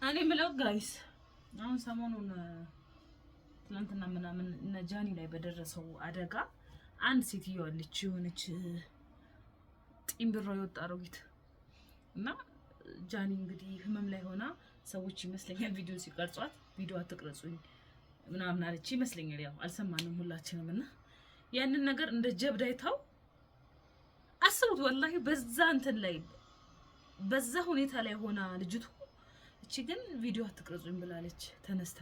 እኔ የምለው ጋይስ አሁን ሰሞኑን ትናንትና ምናምን እነ ጃኒ ላይ በደረሰው አደጋ አንድ ሴትዮ አለች የሆነች ጢምብሮ የወጣ አሮጊት እና ጃኒ እንግዲህ ህመም ላይ ሆና ሰዎች ይመስለኛል ቪዲዮ ሲቀርጿት ቪዲዮ አትቅረጹኝ ምናምን አለች ይመስለኛል። ያው አልሰማንም ሁላችንም እና ያንን ነገር እንደ ጀብድ አይታው አስቡት። ወላሂ በዛ እንትን ላይ በዛ ሁኔታ ላይ ሆና ልጅቱ እቺ ግን ቪዲዮ አትቅረጹኝ ብላለች ተነስታ።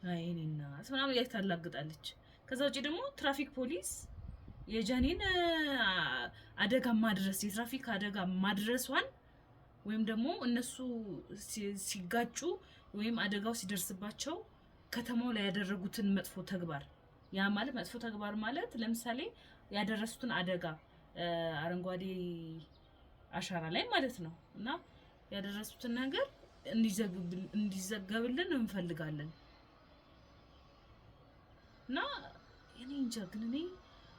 አይ እኔ እናት ምናምን ያታላግጣለች። ከዛ ውጪ ደግሞ ትራፊክ ፖሊስ የጃኒን አደጋ ማድረስ የትራፊክ አደጋ ማድረሷን ወይም ደግሞ እነሱ ሲጋጩ ወይም አደጋው ሲደርስባቸው ከተማው ላይ ያደረጉትን መጥፎ ተግባር ያ ማለት መጥፎ ተግባር ማለት ለምሳሌ ያደረሱትን አደጋ አረንጓዴ አሻራ ላይ ማለት ነው እና ያደረሱትን ነገር እንዲዘገብልን እንፈልጋለን። እና እኔ እንጃ ግን እኔ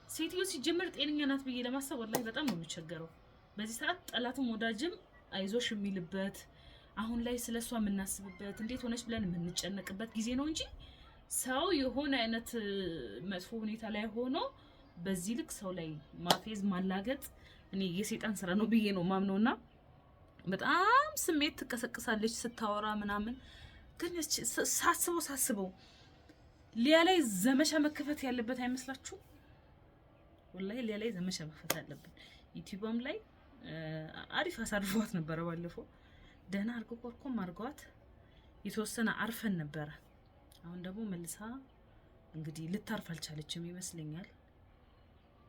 ሴትዮ ሲጀመር ጤነኛ ናት ብዬ ለማሰብ ወላሂ በጣም ነው የሚቸገረው። በዚህ ሰዓት ጠላትም ወዳጅም አይዞሽ የሚልበት አሁን ላይ ስለሷ የምናስብበት እንዴት ሆነች ብለን የምንጨነቅበት ጊዜ ነው እንጂ ሰው የሆነ አይነት መጥፎ ሁኔታ ላይ ሆኖ በዚህ ልክ ሰው ላይ ማፌዝ ማላገጥ እኔ የሰይጣን ስራ ነው ብዬ ነው ማምነውና በጣም ስሜት ትቀሰቅሳለች ስታወራ ምናምን። ግን ሳስበው ሊያ ላይ ዘመቻ መከፈት ያለበት አይመስላችሁ? ወላሂ ሊያ ላይ ዘመቻ መከፈት አለበት። ዩቲዩብም ላይ አሪፍ አሳርፏት ነበረ ባለፈው ደህና አርጎ ቆርቆም አርጓት የተወሰነ አርፈን ነበረ። አሁን ደግሞ መልሳ እንግዲህ ልታርፍ አልቻለችም ይመስለኛል።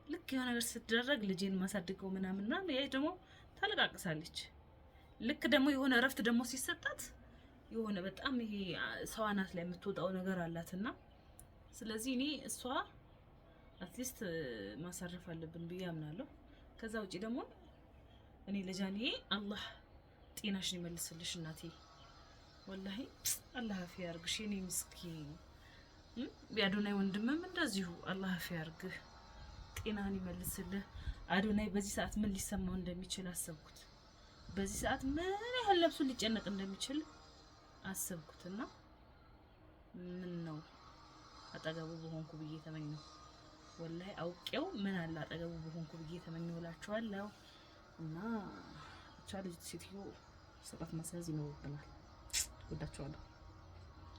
ልክ የሆነ ነገር ስትደረግ ልጄን ማሳድገው ምናምን ያ ደግሞ ታለቃቅሳለች። ልክ ደግሞ የሆነ እረፍት ደግሞ ሲሰጣት የሆነ በጣም ይሄ ሰው አናት ላይ የምትወጣው ነገር አላትና ስለዚህ እኔ እሷ አትሊስት ማሳረፍ አለብን ብዬ አምናለሁ። ከዛ ውጪ ደግሞ እኔ ለጃኒዬ አላህ ጤናሽን ይመልስልሽ እናቴ። ወላሂ አላህ አፊያ ያርግሽ የኔ ምስኪን። የአዶናይ ወንድምም እንደዚሁ አላህ አፊያ ያርግህ፣ ጤናህን ይመልስልህ። አዶናይ በዚህ ሰዓት ምን ሊሰማው እንደሚችል አሰብኩት። በዚህ ሰዓት ምን ያህል ለብሱ ሊጨነቅ እንደሚችል አሰብኩትና ምን ነው አጠገቡ በሆንኩ ብዬ ተመኘሁ። ወላሂ አውቄው ምን አለ አጠገቡ በሆንኩ ብዬ ተመኘሁ እላችኋለሁ። እና ብቻ ልጅ ሴትዮ ስርዓት ማስያዝ ይኖርብናል። ወዳችኋለሁ።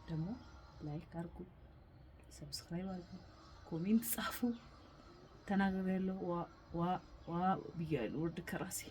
ደግሞ ላይክ አርጉ፣ ሰብስክራይብ አርጉ፣ ኮሜንት ጻፉ። ተናግሬያለሁ ዋ ብያለሁ ወርድ ከራሴ